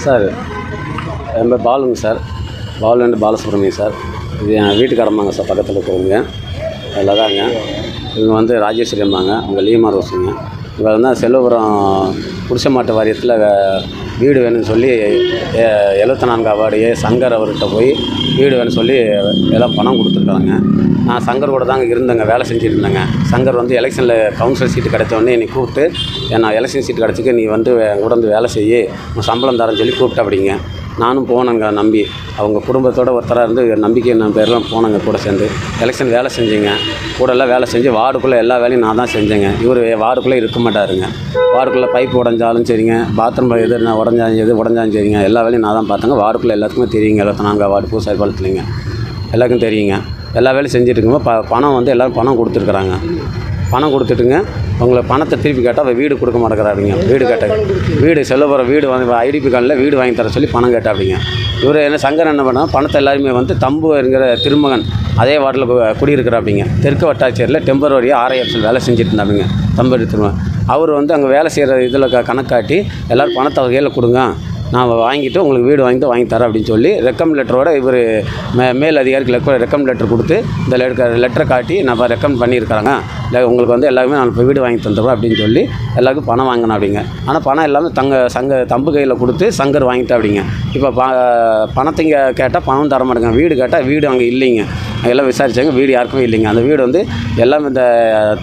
Sir என் பேர் பாலுங்க sir. பாலுண்டு Balasubramaniam sir. இது என் வீட்டுக்காரம்மாங்க சார், பக்கத்தில் இருக்கிறவங்க அதில் தாங்க. இவங்க வந்து ராஜேஸ்வரி அம்மாங்க, அவங்க லீமா ரோஸுங்க. இவங்க வந்து செல்வபுரம் குடிசை மாட்டு வாரியத்தில் வீடு வேணும்னு சொல்லி 74 வார்டு சங்கர் அவர்கிட்ட போய் வீடு வேணும்னு சொல்லி எல்லாம் பணம் கொடுத்துருக்காங்க. நான் சங்கர் கூட தாங்க இருந்தேங்க, வேலை செஞ்சுட்டு இருந்தேங்க. சங்கர் வந்து எலெக்ஷனில் கவுன்சிலர் சீட்டு கிடைச்சோடனே என்னை கூப்பிட்டு, நான் எலெக்ஷன் சீட்டு கிடச்சிக்க நீ வந்து என் கூட வந்து வேலை செய்ய, உன் சம்பளம் தரேன்னு சொல்லி கூப்பிட்டு அப்படிங்க. நானும் போனேங்க நம்பி, அவங்க குடும்பத்தோட ஒருத்தராக இருந்து நம்பிக்கை பேர்லாம் போனேங்க கூட சேர்ந்து எலெக்ஷன் வேலை செஞ்சேங்க. கூடலாம் வேலை செஞ்சு வார்டுக்குள்ளே எல்லா வேலையும் நான் தான் செஞ்சேங்க. இவர் வார்டுக்குள்ளே இருக்க மாட்டாருங்க. வார்டுக்குள்ளே பைப் உடஞ்சாலும் சரிங்க, பாத்ரூம் நான் உடஞ்சாலும் சரிங்க, எல்லா வேலையும் நான் தான் பார்த்தேங்க. வார்டுக்குள்ளே எல்லாத்துக்குமே தெரியுங்க. 74 வார்டு பூசாரி பாலத்துலைங்க எல்லாருக்கும் தெரியுங்க. எல்லா வேலையும் செஞ்சுட்டுருக்கும்போது பணம் வந்து எல்லோரும் பணம் கொடுத்துருக்குறாங்க. பணம் கொடுத்துட்டுங்க, உங்களை பணத்தை திருப்பி கேட்டால் வீடு கொடுக்க மாட்டேங்கிறாருங்க. வீடு கேட்ட வீடு செல்வபுரம் வீடு வந்து ஐடிபி கார்டில் வீடு வாங்கி தர சொல்லி பணம் கேட்டா அப்படிங்க. இவர் என்ன சங்கர் என்ன பண்ணால் பணத்தை எல்லாருமே வந்து தம்புங்கிற திருமகன் அதே வார்டில் குடியிருக்கிற அப்படிங்க. தெற்கு வட்டாட்சியரில் டெம்பரரியாக RIFL வேலை செஞ்சுட்டு இருந்தாங்க தம்பு திருமகன். அவர் வந்து அங்கே வேலை செய்கிற இதில் கணக்காட்டி எல்லோரும் பணத்தை கையில் கொடுங்க, நான் வாங்கிட்டு உங்களுக்கு வீடு வாங்கி தரேன் அப்படின்னு சொல்லி ரெக்கமெண்ட் லெட்டரோட இவர் மேல் அதிகாரிகளுக்கு ரெக்கமெண்ட் லெட்டர் கொடுத்து இந்த லெட்டரை காட்டி நான் ரெக்கமெண்ட் பண்ணியிருக்காங்க, இல்லை உங்களுக்கு வந்து எல்லாருமே நான் இப்போ வீடு வாங்கி தந்துடுறோம் அப்படின்னு சொல்லி எல்லாருக்கும் பணம் வாங்கினேன் அப்படிங்க. ஆனால் பணம் எல்லாமே தம்பு கையில் கொடுத்து சங்கர் வாங்கிட்டேன் அப்படிங்க. இப்போ பணத்தைங்க கேட்டால் பணம் தர மாட்டேங்க, வீடு கேட்டால் வீடு அங்கே இல்லைங்க. எல்லாம் விசாரித்தாங்க, வீடு யாருக்குமே இல்லைங்க. அந்த வீடு வந்து எல்லாமே இந்த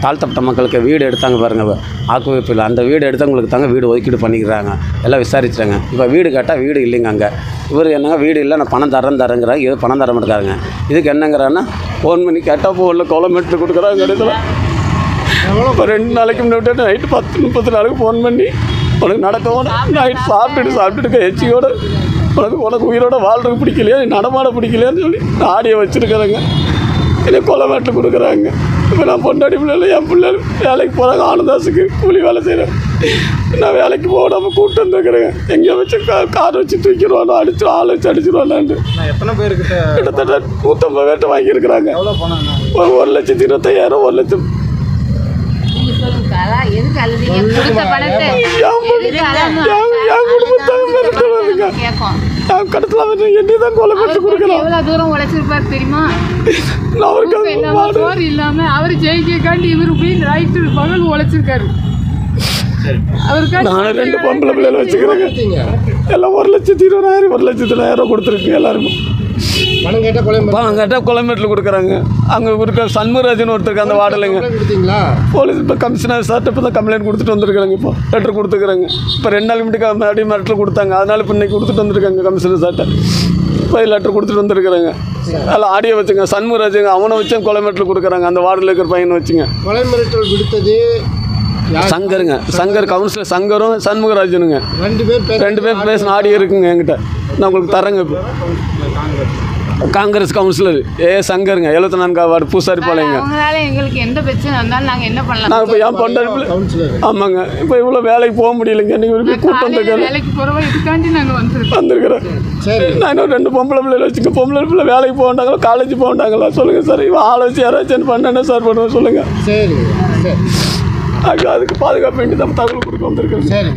தாழ்த்தப்பட்ட மக்களுக்கு வீடு எடுத்தாங்க பாருங்கள், ஆக்குவிப்பில் அந்த வீடு எடுத்தவங்களுக்கு தாங்க வீடு ஒதுக்கீடு பண்ணிக்கிறாங்க. எல்லாம் விசாரிச்சாங்க. இப்போ வீடு கேட்டால் வீடு இல்லைங்க அங்கே. இவர் என்னங்க வீடு இல்லை, நான் பணம் தரேங்கிறாங்க. இது பணம் தர மாட்டேங்கிறாங்க. இதுக்கு என்னங்கிறான்னா ஃபோன் பண்ணி கேட்டால் போகல கிலோமீட்டர் கொடுக்குறாங்க இடத்துல. இப்போ 2 நாளைக்கு முன்னாடி நைட்டு 10:34 ஃபோன் பண்ணி உனக்கு நடக்கவும் நைட்டு சாப்பிட்டுட்டு எச்சியோடு உனக்கு உயிரோட வாழ்றதுக்கு பிடிக்கலையா, நடமாட பிடிக்கலையான்னு சொல்லி ஆடியை வச்சுருக்குறாங்க. என்னை கிலோமீட்டர் கொடுக்குறாங்க. இப்போ நான் பொண்டாடி பிள்ளைல என் பிள்ளைகள் வேலைக்கு போகிறாங்க. ஆனந்தாஸுக்கு கூலி வேலை செய்கிறேன். நான் வேலைக்கு போடாமல் கூப்பிட்டு வந்துருக்குறேங்க. எங்கேயோ வச்சு கார் வச்சு தூக்கிடுவானோ ஆள் வச்சு அடிச்சிடுவானான்ட்டு. எத்தனை பேருக்கிட்ட கிட்டத்தட்ட 150 பேர்கிட்ட வாங்கியிருக்கிறாங்க. 1,25,000 1 லட்சம். என்னதான் கொலைப்பட்டு கொடுக்கலாம். எவ்வளவு தூரம் உழைச்சிருப்பாரு தெரியுமா? இல்லாம அவரு ஜெயிக்காண்டி இவரு போய் ரைட்டு பகல் உழைச்சிருக்காரு. நானும் 2 பொம்பளை பிள்ளைகளை வச்சுக்கிறேங்க. எல்லாம் 1,20,000 1,20,000 கொடுத்துருக்கு எல்லாருக்கும். பணம் கேட்டால் கிலோமீட்டரில் கொடுக்குறாங்க. அங்கே இருக்க சண்முகராஜன் ஒருத்தருக்கு அந்த வார்டில்லைங்க. போலீஸ் இப்போ கமிஷனர் சார்ட்ட இப்போ தான் கம்ப்ளைண்ட் கொடுத்துட்டு வந்துருக்காங்க. இப்போ லெட்டர் கொடுத்துக்கிறாங்க. இப்போ 2 நாள் முன்னாடி மிரட்டல் கொடுத்தாங்க. அதனால இப்போ இன்னைக்கு கொடுத்துட்டு வந்துருக்காங்க கமிஷனர் சார்ட்ட. இப்போ லெட்டர் கொடுத்துட்டு வந்துருக்குறாங்க. அதில் ஆடியோ வச்சுங்க, சண்முகராஜுங்க அவனை வச்சு கிலோமீட்டரில் கொடுக்குறாங்க. அந்த வார்டில் இருக்கிற பையனை வச்சுங்க. கொலை மிரட்டல் விடுத்தது சங்கருங்க, சங்கர் கவுன்சிலர் சங்கரும் சண்முகராஜனுங்க. 2 பேர் பேசின ஆடியோ இருக்குங்க என்கிட்ட. நான் உங்களுக்கு தரேங்க. இப்போ காங்கிரஸ் கவுன்சிலர் சங்கருங்க, 74 வார்டு பூசாரி பாளையங்க. அவங்களால எங்களுக்கு எந்த பிரச்சனை வந்தாலும் நாங்கள் என்ன பண்ணலாம்? நான் இப்போ என் பொண்டாடி ஆமாங்க. இப்போ இவ்வளோ வேலைக்கு போக முடியலைங்க. நீங்கள் கூட்டம் வந்துருக்கேன். வேலைக்கு போகிறவங்க இதுக்காண்டி நாங்கள் வந்துருக்கிறேன். நான் இன்னும் 2 பொம்பளை பிள்ளைகள் வச்சுக்க. பொம்பளை பிள்ளை வேலைக்கு போகண்டாங்களா, காலேஜ் போகண்டாங்களா சொல்லுங்கள் சார். இவன் ஆளை வச்சு யாராச்சும் பண்ண சார் பண்ணுவேன் சொல்லுங்கள். சரி, அதுக்கு பாதுகாப்பு வேண்டி தான் தகவல் கொடுக்க வந்திருக்கேன். சரி.